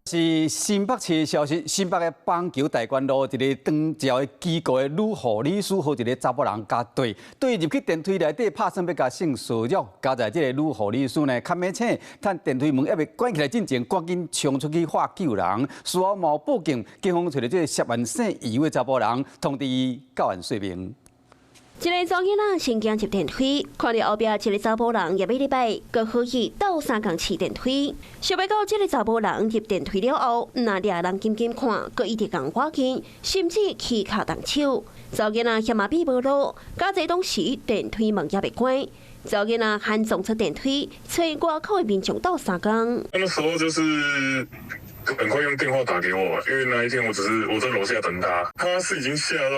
是新北市的消息，新北的棒球大关路一个长照的机构的女护理师和一个查甫人加对入去电梯内底拍算要甲性骚扰，加在这个女护理师呢，较免请，趁电梯门还未关起来之前，赶紧冲出去化救人，事后冇报警，警方找到这个涉案姓余的查甫人，通知伊到案说明。 一个查囡仔先行入电梯，看到后壁一个查甫人入礼拜，佮好意斗相共试电梯。想要到这个查甫人入电梯了后，那俩人紧紧看，佮一直共我紧，甚至起脚动手。查囡仔嫌麻痹无路，加在当时电梯门也未关，查囡仔喊撞出电梯，找外口的民众斗相共。那时候就是很快用电话打给我，因为那一天我在楼下等他，他是已经吓到。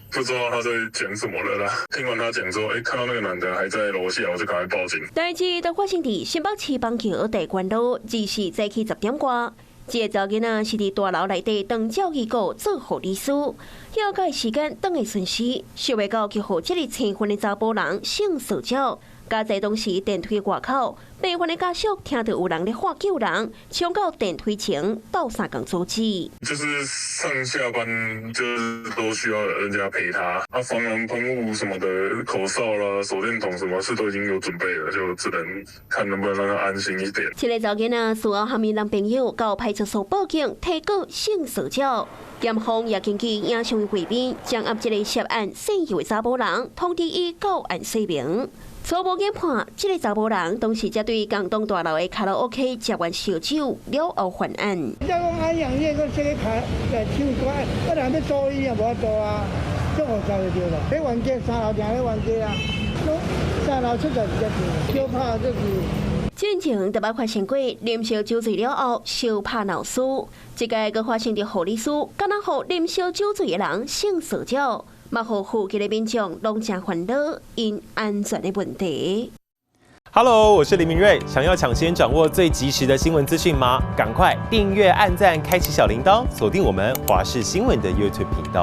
不知道他在讲什么了啦。听完他讲说，看到那个男的还在楼下，我就赶快报警。代志都发生伫新北市棒球大关路，24早起10点外，这个查囡仔是伫大楼内底当教机构做护理师，要改时间等的顺序，想要到去互这个青婚的查甫人性骚扰。 加在当时电梯外口，被犯的家属听到有人咧喊救人，冲到电梯前斗相共阻止。就是上下班就是都需要人家陪他，防狼喷雾什么的，口哨啦、手电筒什么事都已经有准备了，就只能看能不能让他安心一点。这个查囡仔事后和面男朋友到派出所报警，提告性骚扰。检方也根据影像的画面，将押这个涉案姓余的查甫人，通知伊到案说明。 初步研判，这个查甫人当时才对广东大楼的卡拉 OK 食完烧酒了后犯案。你讲安阳夜个这个卡唱歌，我人要做伊也无法做啊，中学走就对了。喺冤家3楼定喺冤家啊，3楼出来就小拍就是。 进前特别发生过啉烧酒醉了后小拍闹事，这个佮发生伫护理师，敢若互啉烧酒醉的人性骚扰。 嘛，互附近的民众拢真烦恼，因安全的问题。Hello， 我是林明瑞。想要抢先掌握最及时的新闻资讯吗？赶快订阅、按赞、开启小铃铛，锁定我们华视新闻的 YouTube 频道。